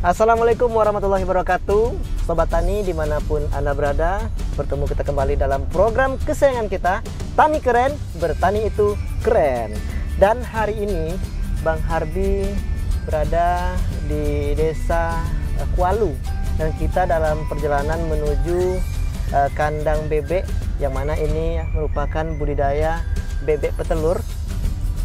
Assalamualaikum warahmatullahi wabarakatuh, Sobat Tani dimanapun Anda berada. Bertemu kita kembali dalam program kesayangan kita, Tani Keren, Bertani Itu Keren. Dan hari ini Bang Harbi berada di desa Kualu, dan kita dalam perjalanan menuju kandang bebek, yang mana ini merupakan budidaya bebek petelur.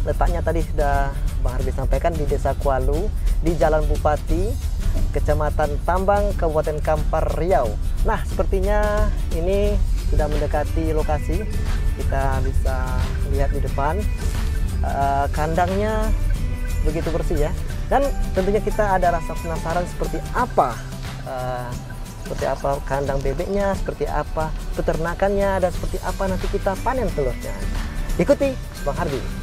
Letaknya tadi sudah Bang Harbi sampaikan di desa Kualu, di Jalan Bupati, Kecamatan Tambang, Kabupaten Kampar, Riau. Nah, sepertinya ini sudah mendekati lokasi. Kita bisa lihat di depan kandangnya begitu bersih ya. Dan tentunya kita ada rasa penasaran seperti apa kandang bebeknya, seperti apa peternakannya, dan seperti apa nanti kita panen telurnya. Ikuti Bang Harbi.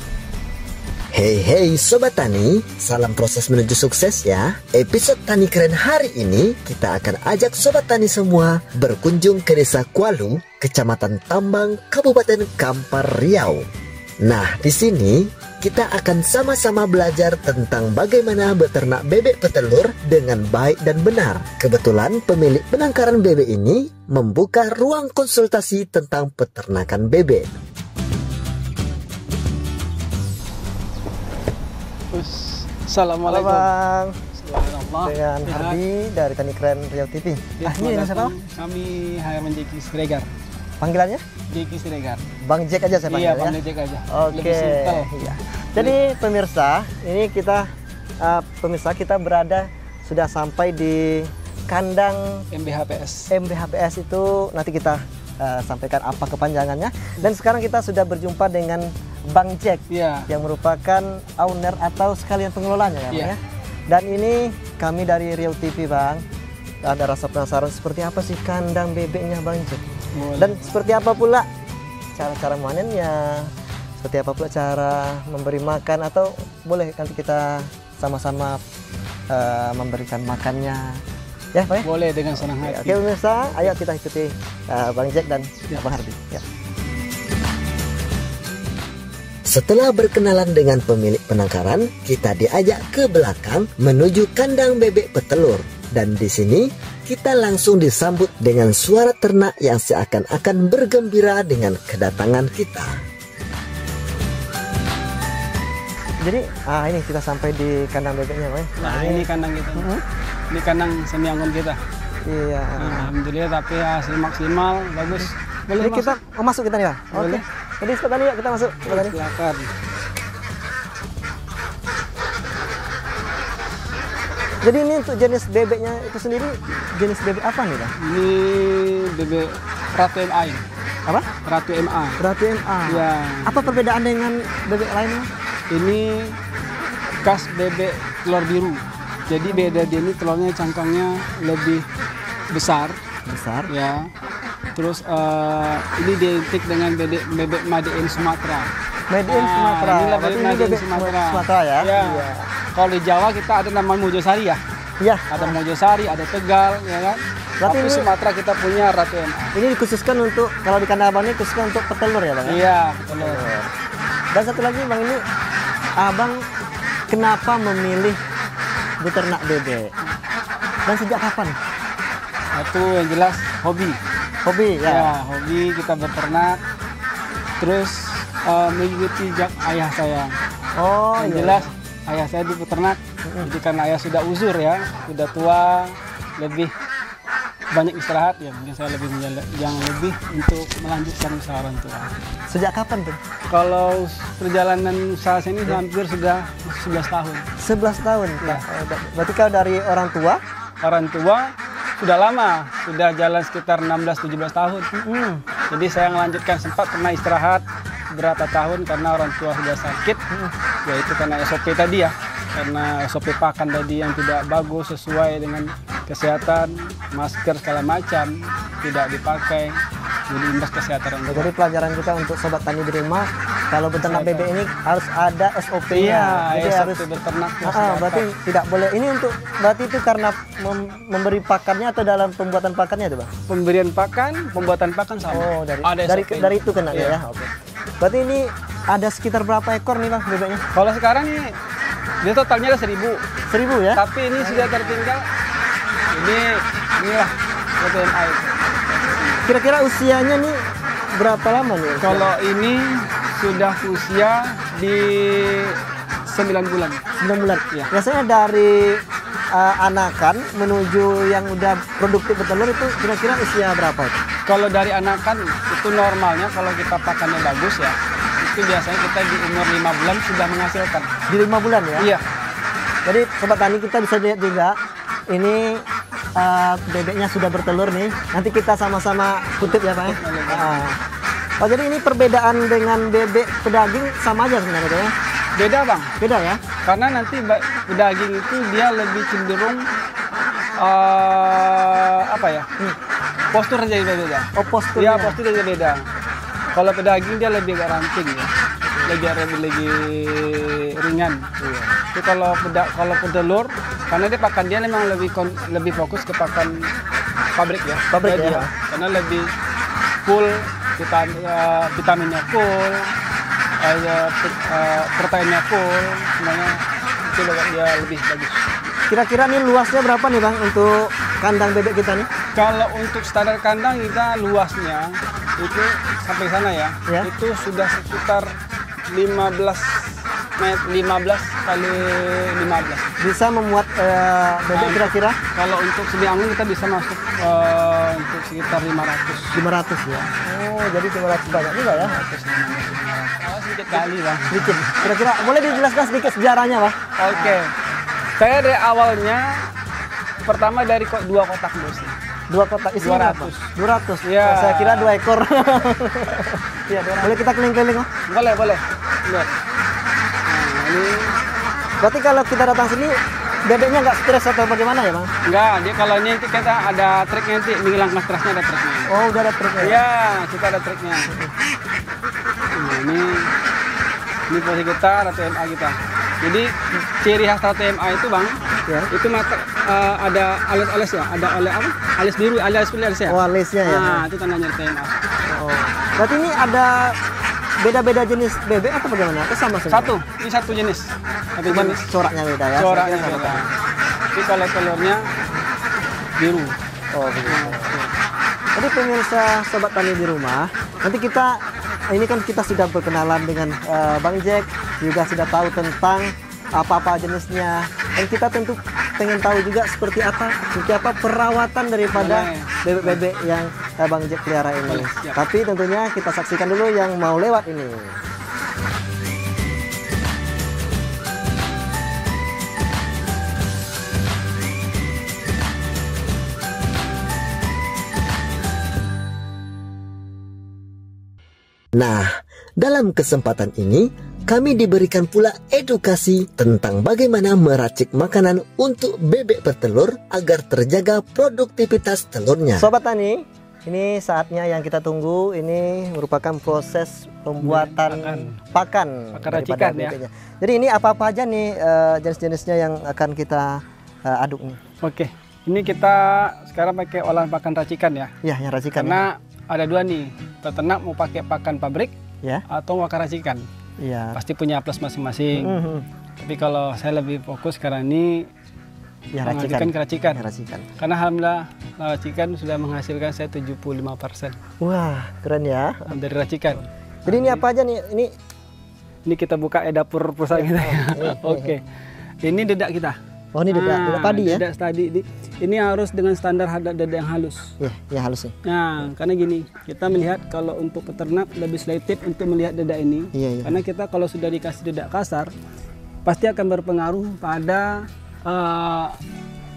Hey Sobat Tani, salam proses menuju sukses ya. Episode Tani Keren hari ini kita akan ajak Sobat Tani semua berkunjung ke desa Kualu, Kecamatan Tambang, Kabupaten Kampar, Riau. Nah, di sini kita akan sama-sama belajar tentang bagaimana beternak bebek petelur dengan baik dan benar. Kebetulan pemilik penangkaran bebek ini membuka ruang konsultasi tentang peternakan bebek. Assalamualaikum Bang. Assalamualaikum. Dengan Harbi dari Tani Keren Riau TV. Ini siapa? Kami Hayman Jeki Siregar. Panggilannya? Jeki Siregar. Bang Jack aja saya panggil. Iya, Bang Jack aja. Oke. Iya. Jadi pemirsa, ini kita berada sudah sampai di kandang MBHPS. MBHPS itu nanti kita sampaikan apa kepanjangannya. Dan sekarang kita sudah berjumpa dengan Bang Jack, yang merupakan owner atau sekalian pengelolanya ya, Bang ya. Dan ini kami dari Riau TV, Bang. Ada rasa penasaran seperti apa sih kandang bebeknya Bang Jack. Dan seperti apa pula cara manennya, seperti apa pula cara memberi makan, atau boleh nanti kita sama-sama memberikan makannya. Ya, Pak ya? Boleh, dengan senang hati. Oke pemirsa, ayo kita ikuti Bang Jack dan Bang Harbi. Ya. Setelah berkenalan dengan pemilik penangkaran, kita diajak ke belakang menuju kandang bebek petelur. Dan di sini kita langsung disambut dengan suara ternak yang seakan-akan bergembira dengan kedatangan kita. Jadi ini kita sampai di kandang bebeknya, Bang. Nah, ini kandang kita. Ini kandang semi anggun kita. Iya. Alhamdulillah, tapi hasil maksimal bagus. Boleh jadi kita masuk kita nih, Pak. Oke. Jadi sebentar yuk kita masuk. Silakan. Jadi ini untuk jenis bebeknya itu sendiri, jenis bebek apa nih, Bang? Ini bebek Ratu MA. Apa? Ratu MA. Ratu MA. Ya. Apa perbedaan dengan bebek lainnya? Ini khas bebek telur biru. Jadi beda dia, ini telurnya cangkangnya lebih besar. Besar. Ya. Terus ini identik dengan bebek Made in Sumatera. Made in Sumatera. Inilah bebek Sumatera ya. Ya. Kalau di Jawa kita ada nama Mojosari ya. Iya. Ada Mojosari, ada Tegal, ya kan. Berarti tapi ini, Sumatera kita punya Ratu MA. Ini dikhususkan untuk, kalau di kandang abang ini khususkan untuk petelur ya, Bang? Iya, petelur. Dan satu lagi, Bang, ini abang kenapa memilih beternak bebek? Dan sejak kapan? Itu yang jelas hobi. Hobi ya. Ya, hobi kita beternak. Terus mengikuti jejak ayah saya. Oh, yang iya. jelas ayah saya di peternak. Jadi karena ayah sudah uzur ya, sudah tua, lebih banyak istirahat ya, mungkin saya lebih yang lebih untuk melanjutkan usaha orang tua. Sejak kapan tuh? Kalau perjalanan usaha ini hampir sudah 11 tahun. 11 tahun. Ya. Berarti kalau dari orang tua? Orang tua sudah lama, sudah jalan sekitar 16-17 tahun. Jadi saya melanjutkan, sempat pernah istirahat berapa tahun karena orang tua sudah sakit, yaitu karena SOP tadi ya, karena SOP pakan tadi yang tidak bagus sesuai dengan kesehatan, masker segala macam tidak dipakai, jadi imbas kesehatan. Jadi pelajaran kita untuk sobat tani di rumah, kalau beternak bebek ini harus ada SOP-nya. Iya, jadi SOP harus beternak. berarti tidak boleh. Ini untuk berarti itu karena memberi pakannya atau dalam pembuatan pakannya itu, Bang? Pemberian pakan, pembuatan pakan sama. Oh, ada dari itu kena iya. ya. Oke. Berarti ini ada sekitar berapa ekor nih, Bang, bebeknya? Kalau sekarang nih dia totalnya ada 1000. 1000 ya? Tapi ini sudah tertinggal Jadi inilah TMA itu. Kira-kira usianya nih berapa lama nih? Kalau ini sudah usia di 9 bulan. 9 bulan. Ya. Biasanya dari anakan menuju yang udah produktif bertelur itu kira-kira usia berapa itu? Kalau dari anakan itu normalnya kalau kita pakannya bagus ya, itu biasanya kita di umur 5 bulan sudah menghasilkan. Di 5 bulan ya? Iya. Jadi sobat tani kita bisa lihat juga ini bebeknya sudah bertelur nih. Nanti kita sama-sama kutip ya Pak ya. Oh jadi ini perbedaan dengan bebek pedaging sama aja sebenarnya ya? Beda Bang. Beda ya? Karena nanti pedaging itu dia lebih cenderung apa ya? Postur jadi beda. Oh postur. Iya, postur jadi beda. Kalau pedaging dia lebih agak ranting ya. Lebih ringan. Iya. Tapi kalau petelur karena dia pakan dia memang lebih fokus ke pakan pabrik ya. Pabrik ya. Dia, karena lebih full vitaminnya full. Proteinnya full, semuanya itu dia lebih bagus. Kira-kira nih luasnya berapa nih Bang untuk kandang bebek kita nih? Kalau untuk standar kandang kita luasnya itu sampai sana ya, itu sudah sekitar 15 kali 15. Bisa memuat bebek kira-kira? Kalau untuk semi anggun kita bisa masuk untuk sekitar 500. 500 ya. Oh, jadi 500 banyak juga ya. Sedikit kali Bang. Sedikit. Kira-kira boleh dijelaskan sedikit sejarahnya Bang? Oke. Saya dari awalnya pertama dari 2 kotak dulu sih. 2 kotak isinya 200. 200. Ya. Oh, saya kira 2 ekor. Iya, boleh kita keliling-keliling oh? Boleh. Lihat. Nah, ini berarti kalau kita datang sini bebeknya nggak stres atau bagaimana ya Bang? enggak, dia kalau ini kita ada triknya nanti menghilangkan stresnya ada triknya. Oh, udah ada triknya. Iya, kita ada triknya. Nah, ini posisi kita ada TMA kita. Jadi ciri khas TMA itu Bang, ya. itu ada alis-alis ya, ada alis biru, alis ya. Oh, alisnya ya. Nah, itu tandanya TMA. Oh. Berarti ini ada beda-beda jenis bebek atau bagaimana? Atau sama semua? Ini satu jenis. Cuman coraknya beda ya. Coraknya beda. Tapi kalau telurnya biru. Oh, begitu. Jadi pemirsa sobat tani di rumah, nanti ini kan kita sudah berkenalan dengan Bang Jack, juga sudah tahu tentang apa-apa jenisnya. Dan kita tentu pengen tahu juga seperti apa perawatan daripada bebek-bebek yang Bang Jack pelihara ini. Tapi tentunya kita saksikan dulu yang mau lewat ini. Nah, dalam kesempatan ini kami diberikan pula edukasi tentang bagaimana meracik makanan untuk bebek bertelur agar terjaga produktivitas telurnya. Sobat tani, ini saatnya yang kita tunggu. Ini merupakan proses pembuatan pakan racikan ya. bebeknya. Jadi ini apa-apa aja nih jenis-jenisnya yang akan kita aduk nih? Oke, ini kita sekarang pakai olahan pakan racikan ya. Ya, yang racikan. Karena ada 2 nih, peternak mau pakai pakan pabrik ya, atau pakan racikan. Iya. Pasti punya plus masing-masing. Tapi kalau saya lebih fokus sekarang ini ya, racikan. Racikan. Karena alhamdulillah racikan sudah menghasilkan saya 75%. Wah, keren ya. Dari racikan. Jadi ini apa aja nih? Ini kita buka dapur perusahaan kita ya. Oke. Ini dedak kita. Oh, ini dedak padi ya? Dedak tadi. Ini harus dengan standar dedak yang halus. Iya, yang halus nih. Nah, karena gini, kita melihat kalau untuk peternak lebih selektif untuk melihat dedak ini. Iya. Karena kita kalau sudah dikasih dedak kasar, pasti akan berpengaruh pada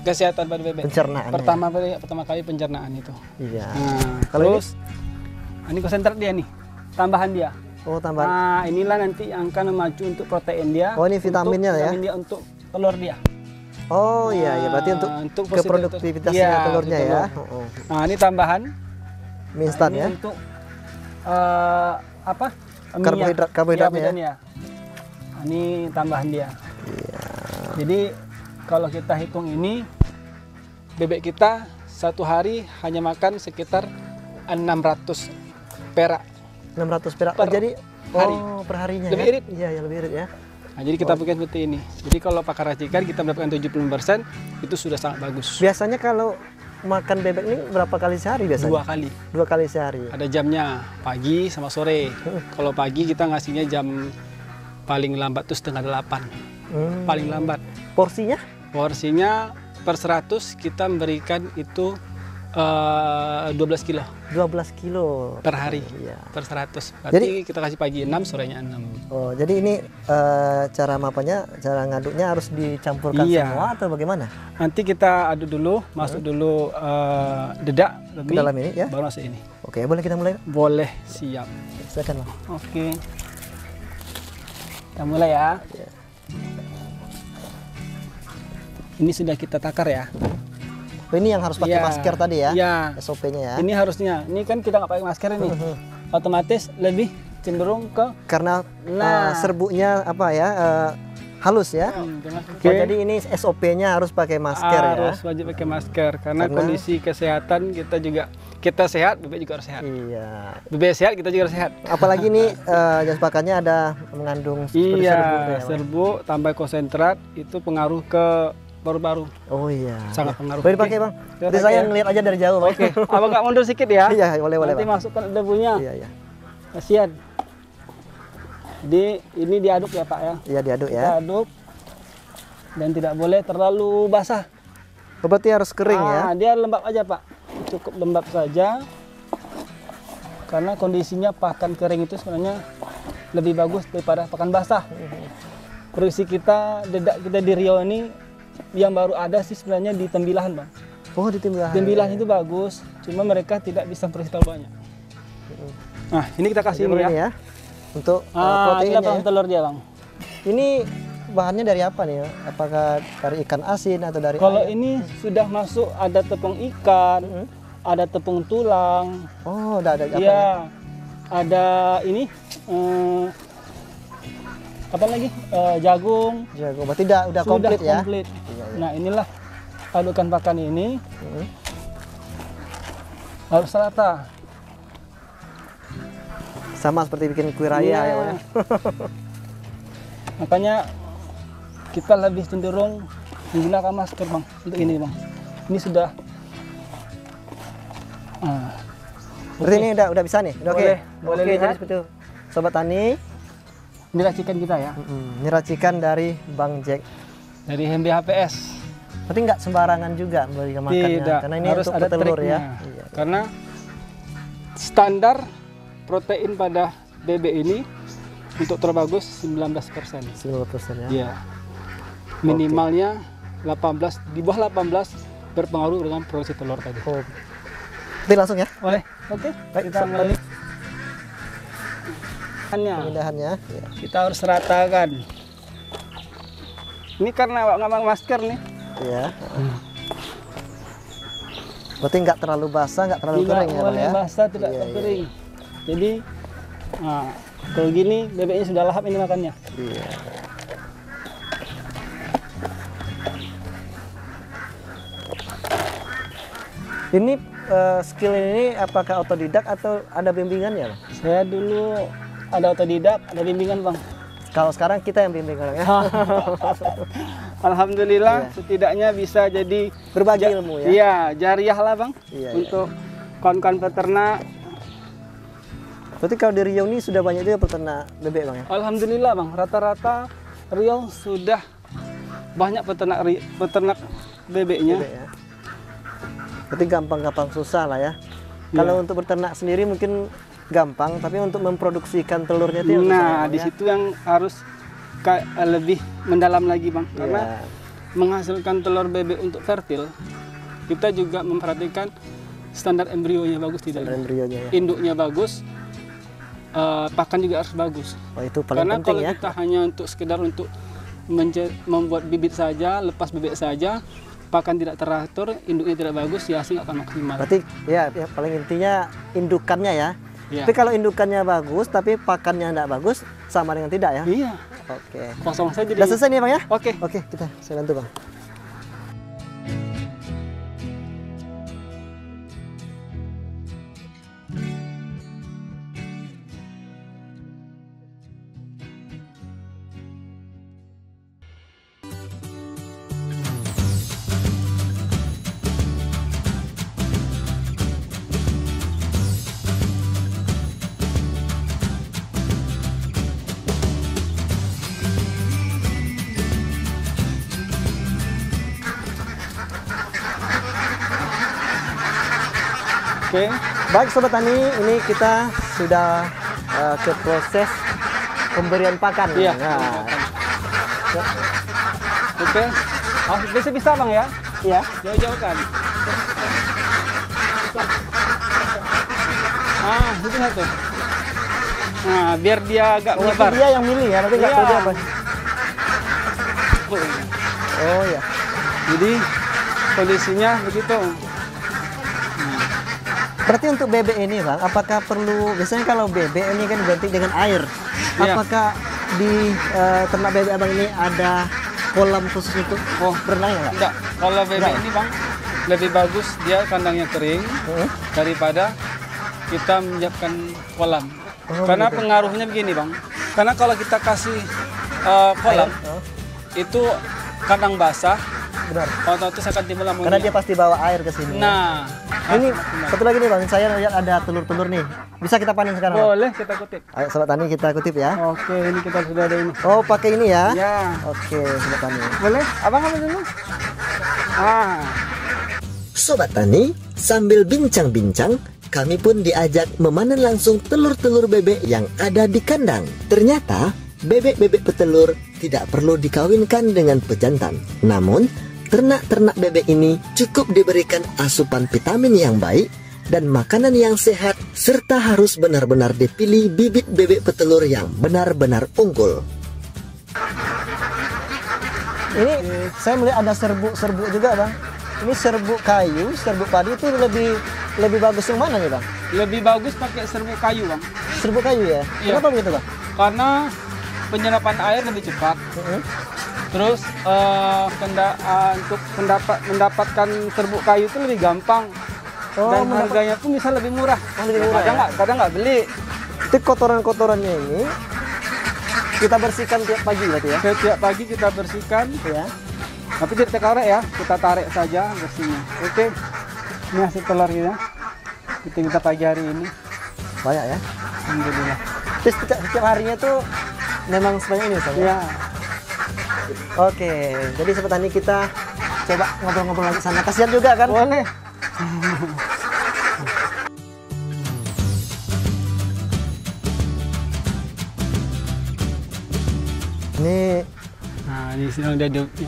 kesehatan pada bebek. Pencernaan. Pertama kali pencernaan itu. Iya. Nah, kalau terus ini konsentrat dia nih, tambahan dia. Oh, tambahan. Nah, inilah nanti yang akan memacu untuk protein dia. Oh, ini vitaminnya ya? Vitamin dia untuk telur dia. Oh iya, berarti untuk keproduktivitasnya telurnya ya. Nah, ini tambahan mie instan ya. Untuk apa? Karbohidratnya ya. Ini tambahan dia. Iya. Jadi kalau kita hitung ini bebek kita satu hari hanya makan sekitar 600 perak. 600 perak per jadi hari. perharinya lebih ya? irit. Iya, lebih irit ya. Nah, jadi kita pakai seperti ini. Jadi kalau pakai racikan kita mendapatkan 70%, itu sudah sangat bagus. Biasanya kalau makan bebek ini berapa kali sehari biasanya? 2 kali. 2 kali sehari. Ada jamnya, pagi sama sore. Kalau pagi kita ngasihnya jam paling lambat tuh setengah 8. Paling lambat. Porsinya? Porsinya per 100 kita memberikan itu 12 kilo 12 kilo per hari. Iya. Per 100. Berarti kita kasih pagi 6, sorenya 6. Oh, jadi ini cara mapannya, cara ngaduknya harus dicampurkan Iya. semua atau bagaimana? Nanti kita aduk dulu, masuk dulu dedak Ke dalam ini ya? baru masuk ini. Oke, boleh kita mulai? Boleh, siap. Silakan, Bang. Oke. Kita mulai ya. Iya. Ini sudah kita takar ya. Oh, ini yang harus pakai Iya. masker tadi ya? Iya. SOP-nya ya. Ini harusnya. Ini kan kita nggak pakai masker ini. Otomatis lebih cenderung ke Karena Nah. serbuknya apa ya? Halus ya. Oke. Oh, jadi ini SOP-nya harus pakai masker harus ya. wajib pakai masker karena Karena- kondisi kesehatan kita sehat, bebek juga harus sehat. Iya. Bebek sehat, kita juga harus sehat. Apalagi ini jenis pakannya ada mengandung seperti Iya, serbuk ya, Bang? serbuk tambah konsentrat itu pengaruh ke paru-paru. Oh iya. Sangat pengaruh. Boleh dipakai, Bang? Kita Jadi pakai saya ya. ngelihat aja dari jauh, Bang. Oke, abang nggak mundur sedikit ya? Iya, boleh, Nanti Bang. masukkan debunya. Iya, iya. Kasihan. Jadi ini diaduk ya Pak ya. Iya, diaduk Kita ya. aduk dan tidak boleh terlalu basah. Oh, berarti harus kering ya. Dia lembab aja Pak. Cukup lembab saja. Karena kondisinya pakan kering itu sebenarnya lebih bagus daripada pakan basah. Produksi kita, dedak kita di Riau ini yang baru ada sih sebenarnya di Tembilahan Bang. Oh, di timbahan. Tembilahan itu bagus, cuma mereka tidak bisa produksi terlalu banyak. Nah, ini kita kasih ini Ini ya. ya. Untuk Ini proteinnya. bang telur dia Bang. Ini bahannya dari apa nih? Apakah dari ikan asin atau dari Kalau ayam? ini sudah masuk ada tepung ikan, ada tepung tulang, Oh, udah ada apa ya? ya, ada ini apa lagi? Jagung. Jago. Berarti udah Sudah komplit ya. komplit. Iya, iya. Nah inilah adukan pakan ini Hmm. harus rata. Sama seperti bikin kue raya Iya. ya, Bang, ya. Makanya kita lebih cenderung menggunakan masker Bang untuk ini Bang. Ini sudah. Berarti ini udah bisa nih. Udah oke. Boleh, boleh Oke, jadi lihat. seperti itu. Sobat Tani, Ini racikan kita ya ini racikan dari Bang Jack. dari HMBHPS. Berarti nggak sembarangan juga memberikan makannya. Tidak, Karena ini harus untuk ada petelur triknya. ya. Iya. Karena standar protein pada bebek ini untuk terbagus 19%. 90% ya. Iya. Minimalnya 18, di bawah 18 berpengaruh dengan produksi telur tadi. Oh. Berarti langsung ya. Boleh. Oke. Baik, Kita mulai. Pemindahannya. Ya. Kita harus ratakan. Ini karena nggak pakai masker nih. Iya. Berarti nggak terlalu basah, nggak terlalu Tidak kering ya, Bang boleh ya. basah, tidak Iya, iya. kering. Jadi, nah, kalau gini bebeknya sudah lahap ini makannya. Iya. Ini skill ini apakah otodidak atau ada bimbingannya, Bang? Saya dulu ada otodidak, ada bimbingan Bang. Kalau sekarang kita yang bimbing Bang, ya. Alhamdulillah, Iya. setidaknya bisa jadi Berbagi ilmu ya. Iya, jariah lah Bang. Iya, iya. Untuk kawan-kawan peternak. Berarti kalau di Riau ini sudah banyak juga peternak bebek, Bang ya. Alhamdulillah Bang, rata-rata Riau sudah banyak peternak bebeknya. Bebek ya. Berarti gampang-gampang susah lah ya. Iya. Kalau untuk beternak sendiri mungkin gampang, tapi untuk memproduksikan telurnya itu yang susah, Nah, Bang, di ya. situ yang harus lebih mendalam lagi Bang. Karena Iya. menghasilkan telur bebek untuk fertil, kita juga memperhatikan standar embrionya bagus tidak. Standar embrionya ya. Induknya bagus, pakan juga harus bagus. Oh, itu paling Karena penting kalau ya. kita hanya untuk sekedar untuk membuat bibit saja, lepas bebek saja, pakan tidak teratur, induknya tidak bagus, ya hasil nggak akan maksimal. Berarti ya paling intinya indukannya ya. Iya. Tapi kalau indukannya bagus tapi pakannya tidak bagus, sama dengan tidak ya. Iya, Oke. kosong saja. Udah selesai nih, Bang ya? Oke. Oke, saya bantu, Bang. Oke. Baik Sobat Tani, ini kita sudah ke proses pemberian pakan. Iya. Nah, Oke. Oh, bisa Bang ya? iya. Jauh-jauh kan. Itu satu. Nah, biar dia agak Oh, menyebar. dia yang milih ya, nanti nggak Iya. tahu dia apa. Oh ya. Jadi kondisinya begitu. Berarti untuk bebek ini Bang, apakah perlu, biasanya kalau bebek ini kan ganti dengan air. Iya. Apakah di ternak bebek Abang ini ada kolam khusus untuk berenang ya nggak? Enggak, kalau bebek Enggak. ini Bang lebih bagus dia kandangnya kering daripada kita menyiapkan kolam. Oh, Karena gitu. pengaruhnya begini Bang. Karena kalau kita kasih kolam itu kandang basah, Benar. otomatis akan timbul amonia. Karena dia pasti bawa air ke sini. Nah, Ini satu lagi nih Bang, saya lihat ada telur-telur nih. Bisa kita panen sekarang Bang? boleh kita kutip. Ayo Sobat Tani kita kutip ya. Oke, ini kita sudah ada ini. Oh pakai ini ya? Ya, Oke Sobat Tani. boleh. Abang ambil dulu. Sobat Tani, sambil bincang-bincang, kami pun diajak memanen langsung telur-telur bebek yang ada di kandang. Ternyata, bebek-bebek petelur tidak perlu dikawinkan dengan pejantan. Namun, ternak-ternak bebek ini cukup diberikan asupan vitamin yang baik dan makanan yang sehat, serta harus benar-benar dipilih bibit bebek petelur yang benar-benar unggul. Ini saya melihat ada serbuk juga Bang. Ini serbuk kayu, serbuk padi itu lebih bagus yang mana nih Bang? Lebih bagus pakai serbuk kayu Bang. Serbuk kayu ya? Iya. Kenapa begitu Bang? Karena penyerapan air lebih cepat. Terus untuk mendapatkan serbuk kayu itu lebih gampang. Dan harganya pun bisa lebih murah. Lebih murah ya? Kadang nggak beli. Itu kotoran-kotorannya ini kita bersihkan tiap pagi berarti ya? Setiap pagi kita bersihkan. Ya. Tapi tidak tarik ya, kita tarik saja bersihnya. Oke. Ini hasil telur kita pagi hari ini. Banyak ya? Alhamdulillah. Terus setiap harinya tuh memang sebanyak ini saja? Ya. Oke, jadi Sobat Tani kita coba ngobrol-ngobrol lagi sana. Kasihan juga kan? Boleh. Ini, Nah, ini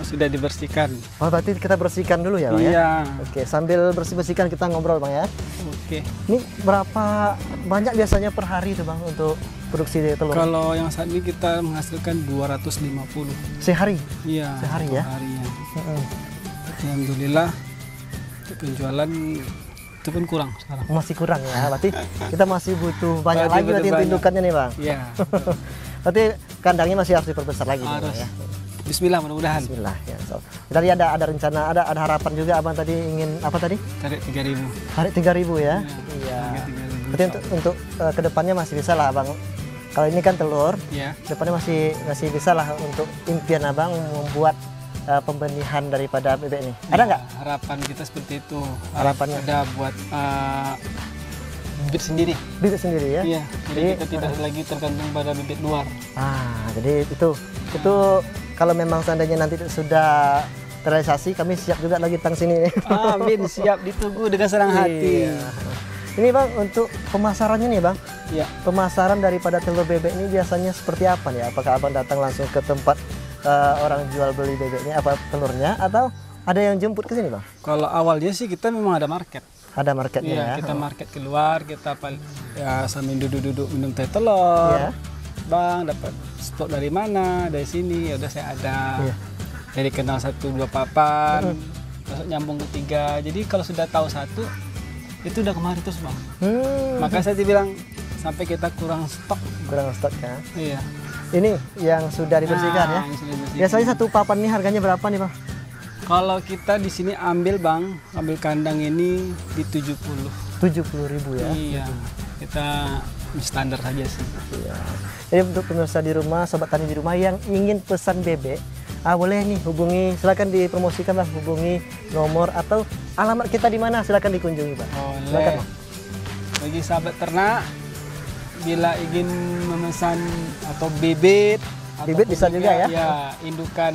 sudah dibersihkan. oh berarti kita bersihkan dulu ya Bang ya? Iya. Oke, sambil bersih-bersihkan kita ngobrol Bang ya. Oke. Ini berapa banyak biasanya per hari itu Bang untuk produksi telur? Kalau yang saat ini kita menghasilkan 250. Sehari? Iya. Sehari ya? Sehari ya. Alhamdulillah untuk penjualan itu pun kurang sekarang. Masih kurang ya, berarti kita masih butuh banyak Masih lagi butuh berarti banyak. indukannya nih Bang. Iya. Berarti kandangnya masih harus diperbesar lagi nih, Bang, Harus. ya. Bismillah mudah-mudahan. Bismillah ya. So, tadi ada rencana, ada harapan juga Abang tadi ingin apa tadi? Tarik 3.000. Tarik 3.000 ya. Iya. Iya. 3.000. Berarti untuk kedepannya masih bisa lah Abang. Kalau ini kan telur, Iya. depannya masih bisa lah untuk impian Abang membuat pembenihan daripada bebek ini. Ada nggak? Harapan kita seperti itu. Harapannya? Ada buat bibit sendiri. Bibit sendiri ya? Iya. Jadi kita tidak lagi tergantung pada bibit luar. Jadi itu kalau memang seandainya nanti sudah terrealisasi, kami siap juga lagi tang sini. Amin, siap ditunggu dengan senang hati. Iya. Ini Bang, untuk pemasarannya nih Bang, Iya. pemasaran daripada telur bebek ini biasanya seperti apa nih? Apakah Abang datang langsung ke tempat orang jual beli bebeknya, apa telurnya, atau ada yang jemput ke sini Bang? Kalau awalnya sih kita memang ada market. Ada marketnya Iya, ya? kita market keluar, kita ya sambil duduk-duduk minum teh telur. Iya. Bang, dapat stok dari mana? Dari sini. Ya udah saya ada. Iya. Dari kenal 1-2 papan, masuk nyambung ketiga. Jadi kalau sudah tahu satu, itu udah kemarin terus Bang. Maka saya dibilang sampai kita kurang stok. Kurang stok ya? Iya. Ini yang sudah dibersihkan ya? Yang sudah dibersihkan. Biasanya satu papan ini harganya berapa nih Bang? Kalau kita di sini ambil Bang, ambil kandang ini di 70. 70.000 ya? Iya. Kita standar saja sih. Iya. Jadi untuk pemirsa di rumah, sobat tani di rumah yang ingin pesan bebek, boleh nih hubungi, silakan dipromosikan Bang, hubungi nomor atau alamat kita di mana, silakan dikunjungi Bang. Silakan Boleh. Bang. Bagi sahabat ternak, bila ingin memesan atau bibit, Bibit bisa juga ya? Ya, indukan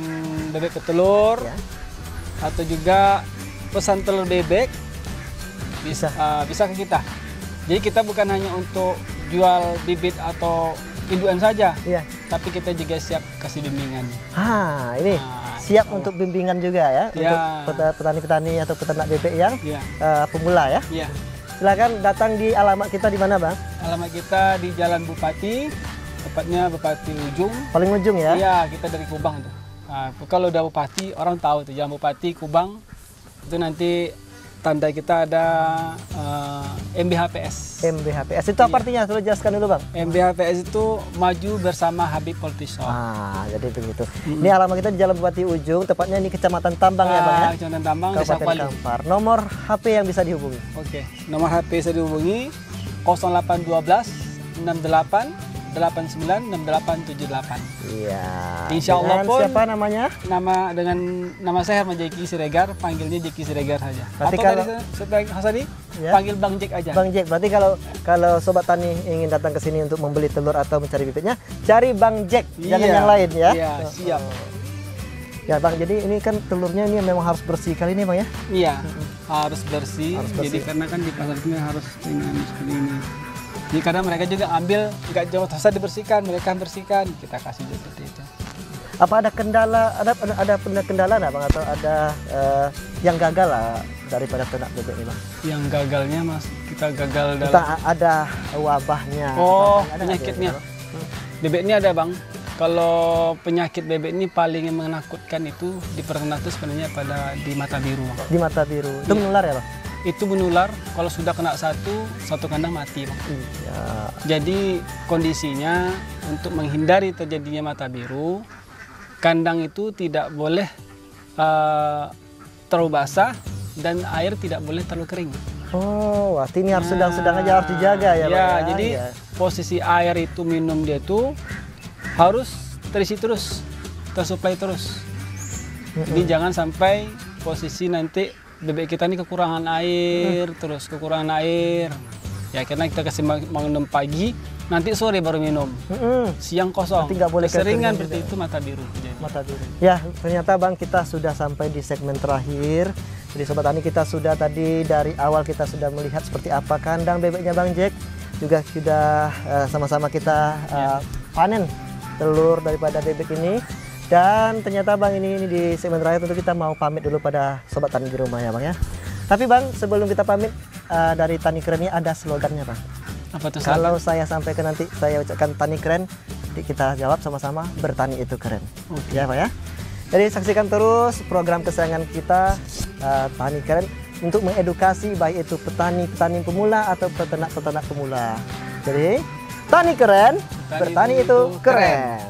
bebek petelur, Ya. atau juga pesan telur bebek, bisa ke kita. Jadi kita bukan hanya untuk jual bibit atau indukan saja, Iya. tapi kita juga siap kasih bimbingan. Ini siap insya untuk bimbingan juga ya, Ya. untuk petani-petani atau peternak bebek yang Iya. pemula ya. Iya. Silakan datang di alamat kita di mana Bang? Alamat kita di Jalan Bupati, tepatnya Bupati Ujung. Paling ujung ya? Iya, kita dari Kubang tuh. Nah, kalau udah Bupati, orang tahu tuh Jalan Bupati Kubang. Itu nanti tanda kita ada MBHPS. MBHPS itu apa artinya? Sudah jelaskan dulu Bang. MBHPS itu maju bersama Habib Poultry Shop. Jadi begitu. Ini alamat kita di Jalan Bupati Ujung, tepatnya ini Kecamatan Tambang ya Bang ya? Kecamatan Tambang, Desa Kabupaten Kuala. Kampar. Nomor HP yang bisa dihubungi. Oke, nomor HP saya dihubungi 0812 68 89 6878. Iya. Insya Allah Dengan pun siapa namanya? Nama saya Herman Jeki Siregar, panggilnya Jeki Siregar saja. Berarti Atau kalau- tadi Hasadi Ya. panggil Bang Jek aja. Bang Jack. Berarti kalau sobat tani ingin datang ke sini untuk membeli telur atau mencari bibitnya, cari Bang Jack, jangan Iya. yang lain ya. Iya, siap. Ya Bang, jadi ini kan telurnya ini memang harus bersih kali ini Bang ya. Iya, harus bersih. Harus bersih. Jadi karena kan di pasar ini harus dengan seperti ini. Jadi kadang mereka juga ambil nggak jauh usah dibersihkan, mereka bersihkan, kita kasih juga seperti itu. Apa ada kendala, ada kendala nggak Bang, atau ada yang gagal lah daripada ternak bebek ini Bang? Yang gagalnya mas, kita gagal Kita dalam. ada wabahnya. Oh, ada nggak penyakitnya. kira-kira? Bebek ini ada bang. Kalau penyakit bebek ini paling yang menakutkan itu di peternak itu sebenarnya pada di mata biru. Bang. Di mata biru. Itu menular ya Bang? Itu menular. Kalau sudah kena satu kandang mati bang. Iya. Jadi kondisinya untuk menghindari terjadinya mata biru, kandang itu tidak boleh terlalu basah dan air tidak boleh terlalu kering. Oh, berarti ini harus sedang-sedang aja harus dijaga ya Bang. Ya, jadi Iya. posisi air itu minum dia tuh harus terisi terus, tersuplai terus. Jadi jangan sampai posisi nanti bebek kita ini kekurangan air, terus kekurangan air. Ya karena kita kasih minum pagi, nanti sore baru minum. Siang kosong. Nanti nggak boleh Keseringan kekeringan seperti juga. itu mata biru. Jadi. Mata biru. Ya, ternyata Bang kita sudah sampai di segmen terakhir. Jadi Sobat Tani, kita sudah tadi dari awal kita sudah melihat seperti apa kandang bebeknya Bang Jack. Juga sudah sama-sama kita panen telur daripada bebek ini. Dan ternyata Bang ini di segmen terakhir tentu kita mau pamit dulu pada Sobat Tani di rumah ya Bang ya. Tapi Bang sebelum kita pamit dari Tani Keren ini ada slogannya Bang. Apa tuh? Kalau saya sampaikan nanti saya ucapkan Tani Keren, kita jawab sama-sama bertani itu keren. Oke. Ya Pak ya. Jadi saksikan terus program kesayangan kita Tani Keren untuk mengedukasi baik itu petani-petani pemula atau peternak-peternak pemula. Jadi Tani Keren, bertani itu keren.